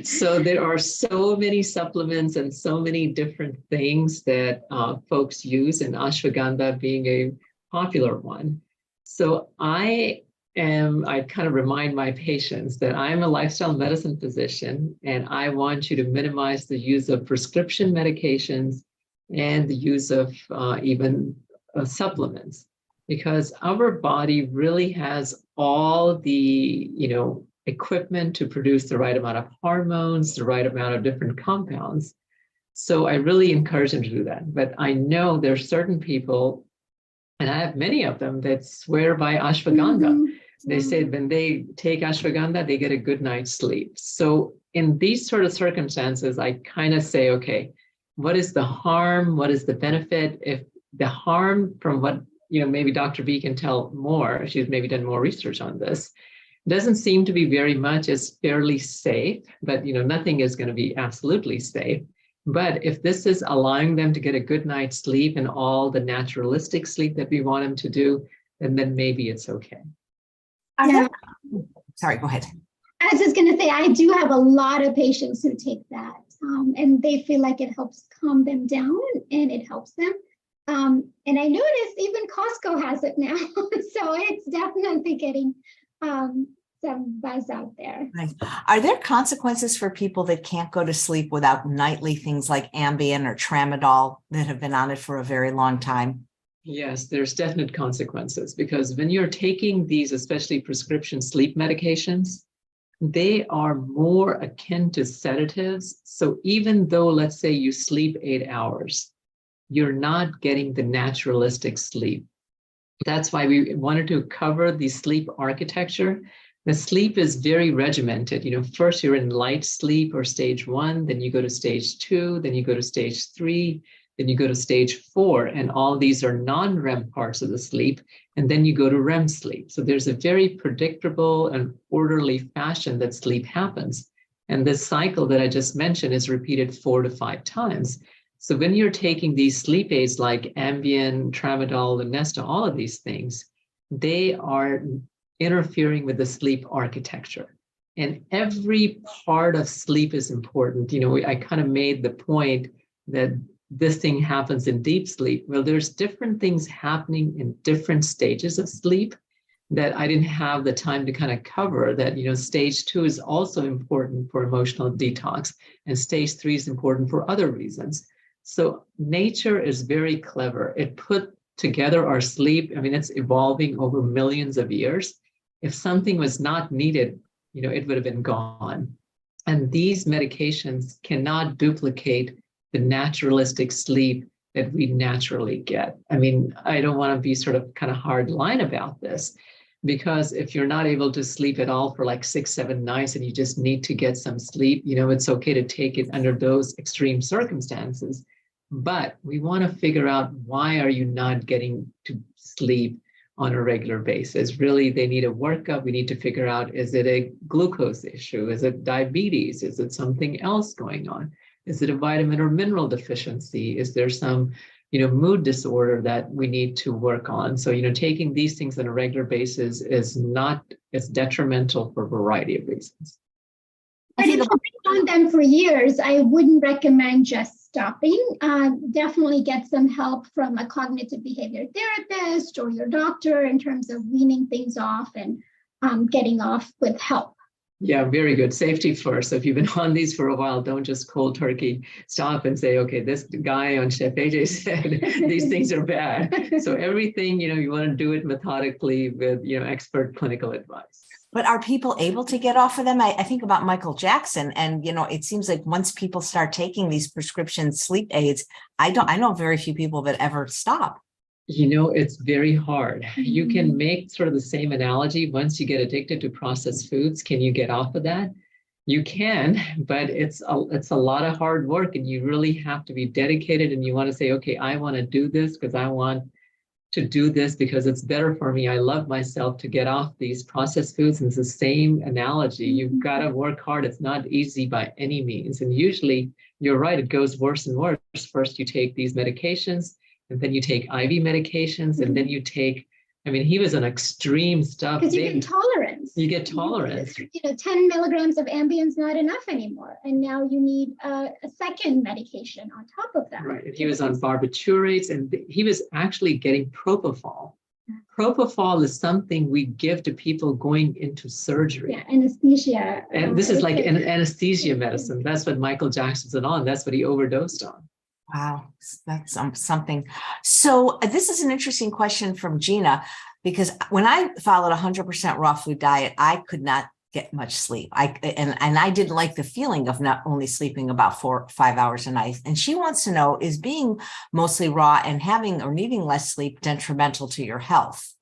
So there are so many supplements and so many different things that folks use, and ashwagandha being a popular one. So I kind of remind my patients that I'm a lifestyle medicine physician, and I want you to minimize the use of prescription medications and the use of even supplements, because our body really has all the, equipment to produce the right amount of hormones, the right amount of different compounds. So I really encourage them to do that. But I know there are certain people, and I have many of them, that swear by ashwagandha. They say when they take ashwagandha, they get a good night's sleep. So in these sort of circumstances, I kind of say, okay, what is the harm? What is the benefit? If the harm from what, maybe Dr. B can tell more, she's maybe done more research on this, doesn't seem to be very much. It's fairly safe, but nothing is going to be absolutely safe. But if this is allowing them to get a good night's sleep and all the naturalistic sleep that we want them to do, then maybe it's okay. Yeah. Sorry, go ahead. I was just going to say, I do have a lot of patients who take that, and they feel like it helps calm them down and it helps them. And I noticed even Costco has it now. So it's definitely getting some buzz out there. Nice. Are there consequences for people that can't go to sleep without nightly things like Ambien or Tramadol that have been on it for a very long time? Yes, there's definite consequences, because when you're taking these, especially prescription sleep medications, they are more akin to sedatives. So even though, let's say you sleep 8 hours, you're not getting the naturalistic sleep. That's why we wanted to cover the sleep architecture. The sleep is very regimented. First you're in light sleep or stage 1, then you go to stage 2, then you go to stage 3, then you go to stage 4, and all these are non-REM parts of the sleep, and then you go to REM sleep. So there's a very predictable and orderly fashion that sleep happens. And this cycle that I just mentioned is repeated 4 to 5 times. So when you're taking these sleep aids like Ambien, Tramadol, and Nesta, all of these things, they are interfering with the sleep architecture. And every part of sleep is important. I kind of made the point that this thing happens in deep sleep. Well, there's different things happening in different stages of sleep that I didn't have the time to kind of cover. That, stage 2 is also important for emotional detox, and stage 3 is important for other reasons. So nature is very clever. It put together our sleep. I mean, it's evolving over millions of years. If something was not needed, it would have been gone. And these medications cannot duplicate the naturalistic sleep that we naturally get. I mean, I don't want to be sort of kind of hard line about this, because if you're not able to sleep at all for like 6, 7 nights and you just need to get some sleep, it's okay to take it under those extreme circumstances. But we want to figure out, why are you not getting to sleep on a regular basis? Really, they need a workup. We need to figure out, is it a glucose issue? Is it diabetes? Is it something else going on? Is it a vitamin or mineral deficiency? Is there some, mood disorder that we need to work on? So, taking these things on a regular basis is not, it's detrimental for a variety of reasons. But if you've been on them for years, I wouldn't recommend just stopping. Definitely get some help from a cognitive behavior therapist or your doctor in terms of weaning things off and getting off with help. Yeah, very good. Safety first. So if you've been on these for a while, don't just cold turkey stop and say, okay, this guy on Chef AJ said these things are bad. So everything, you want to do it methodically with, expert clinical advice. But are people able to get off of them? I think about Michael Jackson, and it seems like once people start taking these prescription sleep aids, I know very few people that ever stop. It's very hard. You can make sort of the same analogy. Once you get addicted to processed foods, can you get off of that? You can, but it's a lot of hard work, and you really have to be dedicated, and you want to say, okay, I want to do this because I want to do this because it's better for me. I love myself to get off these processed foods. And it's the same analogy. You've got to work hard. It's not easy by any means. And usually, you're right, it goes worse and worse. First, you take these medications, and then you take IV medications, and then you take, he was on extreme stuff. Because you get tolerance. You get tolerance. 10 milligrams of Ambien's not enough anymore. And now you need a second medication on top of that. Right. And he was on barbiturates, and he was actually getting propofol. Propofol is something we give to people going into surgery. Yeah, anesthesia. And this is like an anesthesia medicine. That's what Michael Jackson's on. That's what he overdosed on. Wow, that's something. So this is an interesting question from Gina, because when I followed 100% raw food diet, I could not get much sleep. And I didn't like the feeling of not only sleeping about 4 or 5 hours a night. And she wants to know, is being mostly raw and having or needing less sleep detrimental to your health?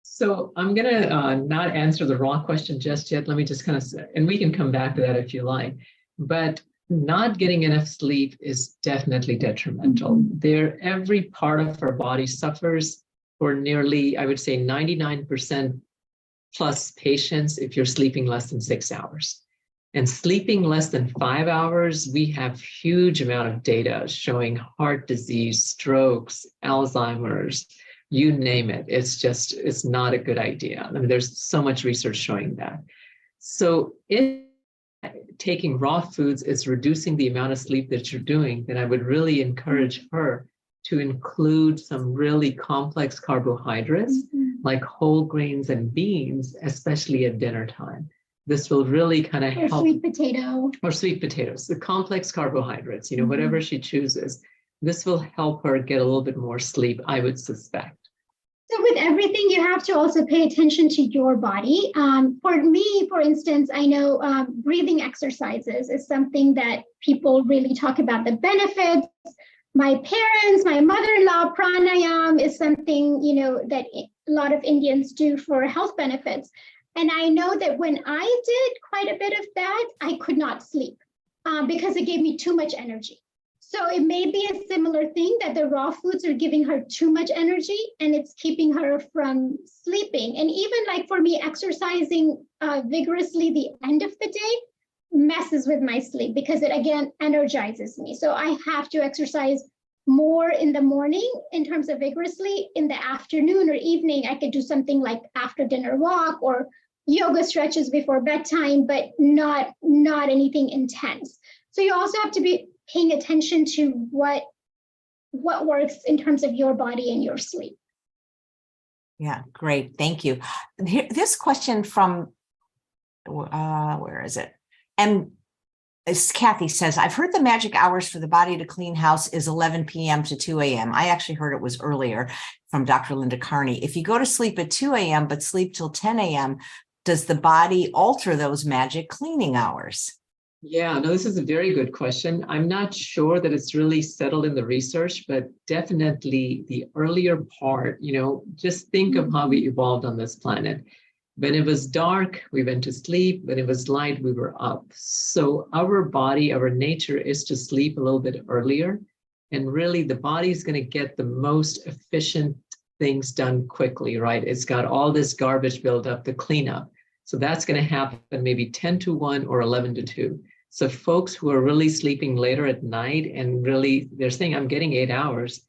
So I'm going to not answer the raw question just yet. Let me just kind of say, and we can come back to that if you like. But not getting enough sleep is definitely detrimental. Every part of our body suffers for nearly, I would say, 99% plus patients if you're sleeping less than 6 hours. And sleeping less than 5 hours, we have huge amount of data showing heart disease, strokes, Alzheimer's, you name it. It's not a good idea. I mean, there's so much research showing that. So if taking raw foods is reducing the amount of sleep that you're doing, then I would really encourage her to include some really complex carbohydrates like whole grains and beans, especially at dinner time. This will really kind of help. Sweet potato. Or sweet potatoes, the complex carbohydrates, whatever she chooses. This will help her get a little bit more sleep, I would suspect. So with everything, you have to also pay attention to your body. For me, for instance, I know breathing exercises is something that people really talk about the benefits. My parents, my mother-in-law, pranayam is something, that a lot of Indians do for health benefits. And I know that when I did quite a bit of that, I could not sleep because it gave me too much energy. So it may be a similar thing that the raw foods are giving her too much energy and it's keeping her from sleeping. And even like for me, exercising vigorously the end of the day messes with my sleep because it again energizes me. So I have to exercise more in the morning in terms of vigorously. In the afternoon or evening, I could do something like after dinner walk or yoga stretches before bedtime, but not anything intense. So you also have to be paying attention to what works in terms of your body and your sleep. Yeah, great. Thank you. This question from, where is it? And Kathy says, I've heard the magic hours for the body to clean house is 11 p.m. to 2 a.m. I actually heard it was earlier from Dr. Linda Carney. If you go to sleep at 2 a.m. but sleep till 10 a.m., does the body alter those magic cleaning hours? Yeah, no, this is a very good question. I'm not sure that it's really settled in the research, but definitely the earlier part, just think of how we evolved on this planet. When it was dark, we went to sleep. When it was light, we were up. So our body, our nature is to sleep a little bit earlier. And really the body is going to get the most efficient things done quickly, right? It's got all this garbage built up to clean up. So that's going to happen maybe 10 to 1 or 11 to 2. So folks who are really sleeping later at night and really they're saying, I'm getting 8 hours,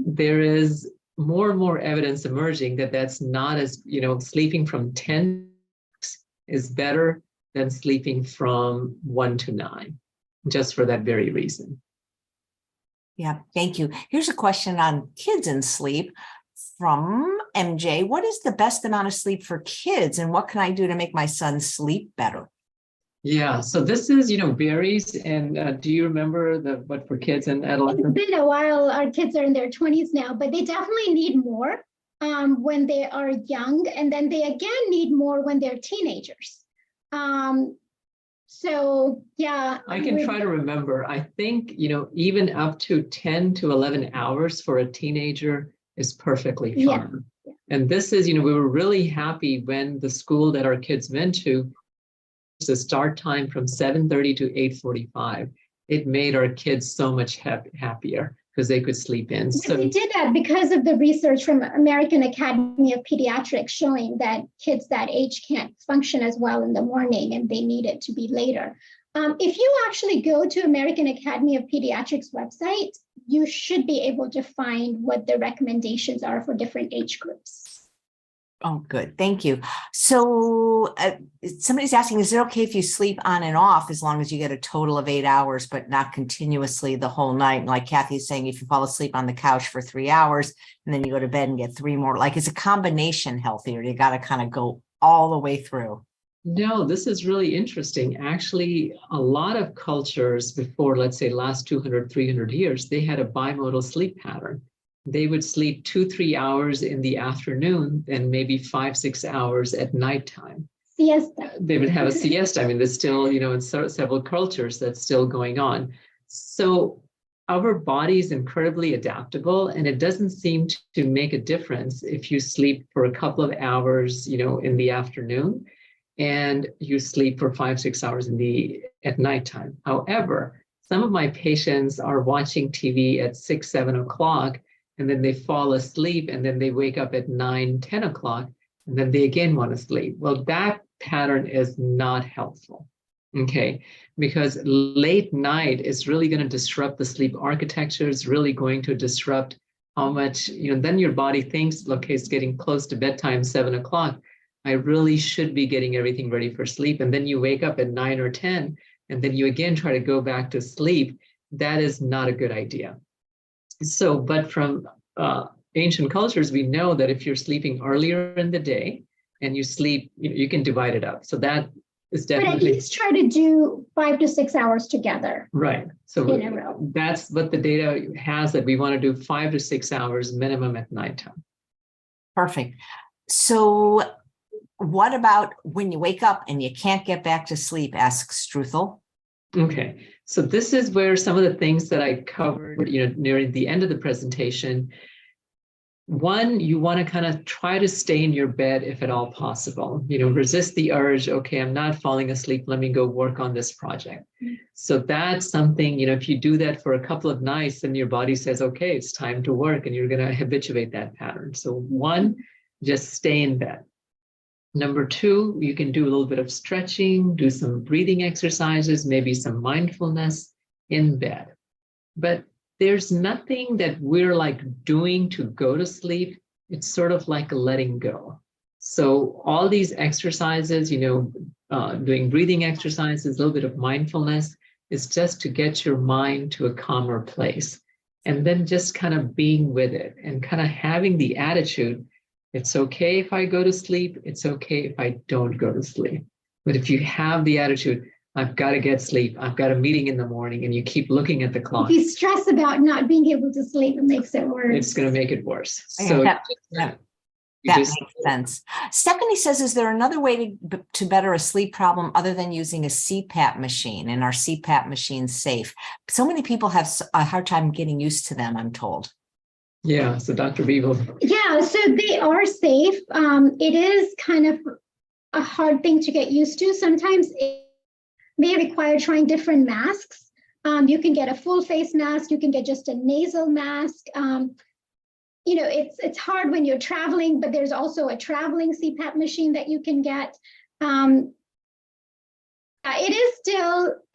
there is more and more evidence emerging that that's not as, sleeping from 10 is better than sleeping from 1 to 9, just for that very reason. Yeah, thank you. Here's a question on kids and sleep from MJ. What is the best amount of sleep for kids and what can I do to make my son sleep better? Yeah, so this is, varies. And do you remember what for kids and adolescents? It's been a while. Our kids are in their 20s now, but they definitely need more when they are young. And then they again need more when they're teenagers. So, yeah. I can try to remember. I think, even up to 10 to 11 hours for a teenager is perfectly fine. Yeah. And this is, we were really happy when the school that our kids went to, the start time from 7:30 to 8:45. It made our kids so much happier because they could sleep in. So we did that because of the research from American Academy of Pediatrics showing that kids that age can't function as well in the morning and they need it to be later. If you actually go to American Academy of Pediatrics website, you should be able to find what the recommendations are for different age groups. Oh, good. Thank you. So somebody's asking, is it okay if you sleep on and off as long as you get a total of 8 hours, but not continuously the whole night? Like Kathy's saying, if you fall asleep on the couch for 3 hours and then you go to bed and get 3 more, like is a combination healthy or you got to kind of go all the way through? No, this is really interesting. Actually, a lot of cultures before, let's say, last 200, 300 years, they had a bimodal sleep pattern. They would sleep 2-3 hours in the afternoon and maybe 5-6 hours at nighttime. siesta. They would have a siesta. I mean, there's still, in several cultures that's still going on. So our body is incredibly adaptable, and it doesn't seem to make a difference if you sleep for a couple of hours, in the afternoon, and you sleep for 5-6 hours at nighttime. However, some of my patients are watching TV at 6-7 o'clock, and then they fall asleep, and then they wake up at 9-10 o'clock, and then they again want to sleep. Well, that pattern is not helpful. Okay, because late night is really going to disrupt the sleep architecture, is really going to disrupt how much, then your body thinks, okay, it's getting close to bedtime, 7 o'clock. I really should be getting everything ready for sleep. And then you wake up at 9 or 10, and then you again try to go back to sleep. That is not a good idea. So, but from ancient cultures, we know that if you're sleeping earlier in the day and you sleep, you can divide it up. So that is definitely. But at least try to do 5 to 6 hours together. Right. So in a row. That's what the data has, that we want to do 5 to 6 hours minimum at nighttime. Perfect. So what about when you wake up and you can't get back to sleep, asks Struthel. Okay. So this is where some of the things that I covered, near the end of the presentation. One, you want to kind of try to stay in your bed if at all possible. Resist the urge. Okay, I'm not falling asleep. Let me go work on this project. So that's something, if you do that for a couple of nights, then your body says, okay, it's time to work, and you're going to habituate that pattern. So one, just stay in bed. Number two, you can do a little bit of stretching, do some breathing exercises, maybe some mindfulness in bed. But there's nothing that we're like doing to go to sleep. It's sort of like letting go. So all these exercises, doing breathing exercises, a little bit of mindfulness, is just to get your mind to a calmer place. And then just kind of being with it and kind of having the attitude, it's okay if I go to sleep. It's okay if I don't go to sleep. But if you have the attitude, I've got to get sleep, I've got a meeting in the morning, and you keep looking at the clock. If you stress about not being able to sleep, it makes it worse. It's going to make it worse. So that makes sense. Stephanie says, is there another way to better a sleep problem other than using a CPAP machine? And are CPAP machines safe? So many people have a hard time getting used to them, I'm told. Yeah, so Dr. Beeble. Yeah, so they are safe. It is kind of a hard thing to get used to. Sometimes it may require trying different masks. You can get a full face mask. You can get just a nasal mask. It's hard when you're traveling, but there's also a traveling CPAP machine that you can get. It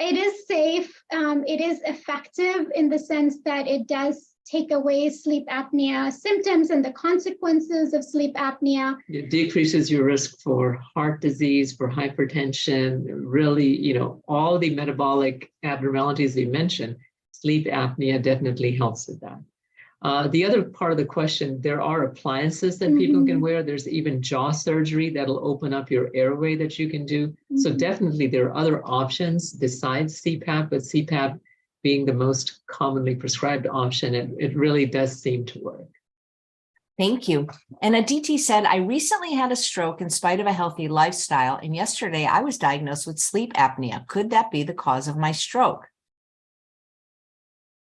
is safe. It is effective in the sense that it does take away sleep apnea symptoms and the consequences of sleep apnea. It decreases your risk for heart disease, for hypertension, really, all the metabolic abnormalities we mentioned. Sleep apnea definitely helps with that. The other part of the question, there are appliances that people can wear. There's even jaw surgery that'll open up your airway that you can do. So definitely there are other options besides CPAP, but CPAP being the most commonly prescribed option, it really does seem to work. Thank you. And Aditi said, I recently had a stroke in spite of a healthy lifestyle, and yesterday I was diagnosed with sleep apnea. Could that be the cause of my stroke?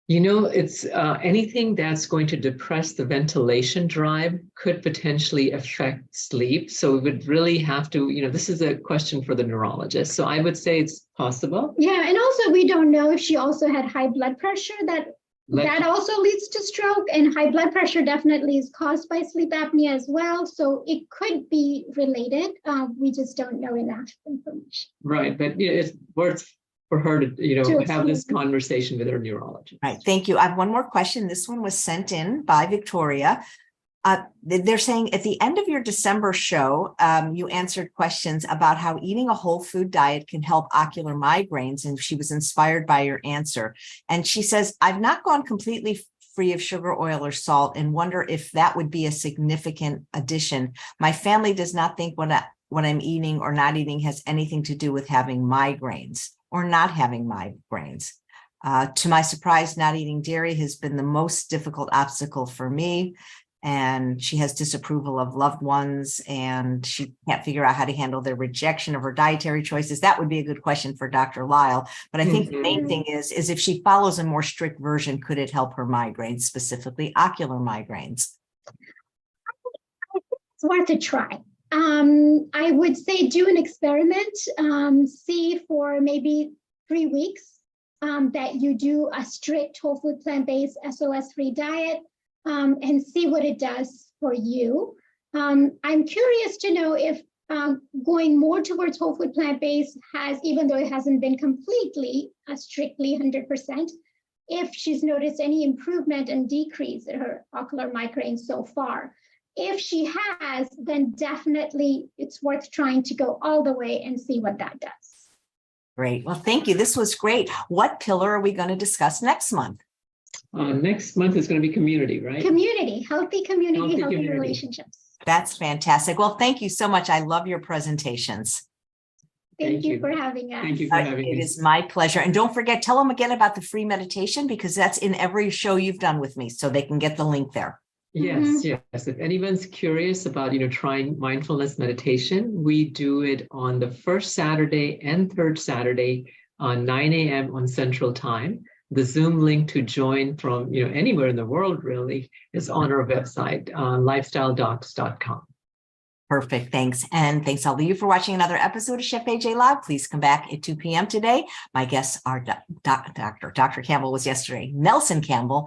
It's anything that's going to depress the ventilation drive could potentially affect sleep. So we would really have to, this is a question for the neurologist. So I would say it's possible. Yeah, and also we don't know if she also had high blood pressure. That also leads to stroke, and high blood pressure definitely is caused by sleep apnea as well. So it could be related. We just don't know enough information. Right, but it's worth for her to have this conversation with her neurologist. Right. Thank you. I have one more question. This one was sent in by Victoria. They're saying at the end of your December show, you answered questions about how eating a whole food diet can help ocular migraines, and she was inspired by your answer. And she says, I've not gone completely free of sugar, oil, or salt and wonder if that would be a significant addition. My family does not think what I'm eating or not eating has anything to do with having migraines or not having migraines. To my surprise, not eating dairy has been the most difficult obstacle for me. and she has disapproval of loved ones, and she can't figure out how to handle their rejection of her dietary choices. That would be a good question for Dr. Lyle. But I think the main thing is if she follows a more strict version, could it help her migraines, specifically ocular migraines? It's worth a try. I would say do an experiment, see for maybe 3 weeks that you do a strict whole food plant-based SOS-free diet and see what it does for you. I'm curious to know if going more towards whole food plant-based has, even though it hasn't been completely strictly 100%, if she's noticed any improvement and decrease in her ocular migraine so far. If she has, then definitely it's worth trying to go all the way and see what that does. Great. Well, thank you. This was great. What pillar are we going to discuss next month? Next month is going to be community, right? Community, healthy community, healthy relationships. That's fantastic. Well, thank you so much. I love your presentations. Thank you for having us. Thank you for having me. It is my pleasure. And don't forget, tell them again about the free meditation, because that's in every show you've done with me, so they can get the link there. Yes, yes. If anyone's curious about, trying mindfulness meditation, we do it on the first Saturday and third Saturday, 9 a.m. on Central Time. The Zoom link to join from, anywhere in the world really is on our website, lifestyledocs.com. Perfect. Thanks. And thanks all of you for watching another episode of Chef AJ Live. Please come back at 2 p.m. today. My guests are Dr. Campbell was yesterday, Nelson Campbell.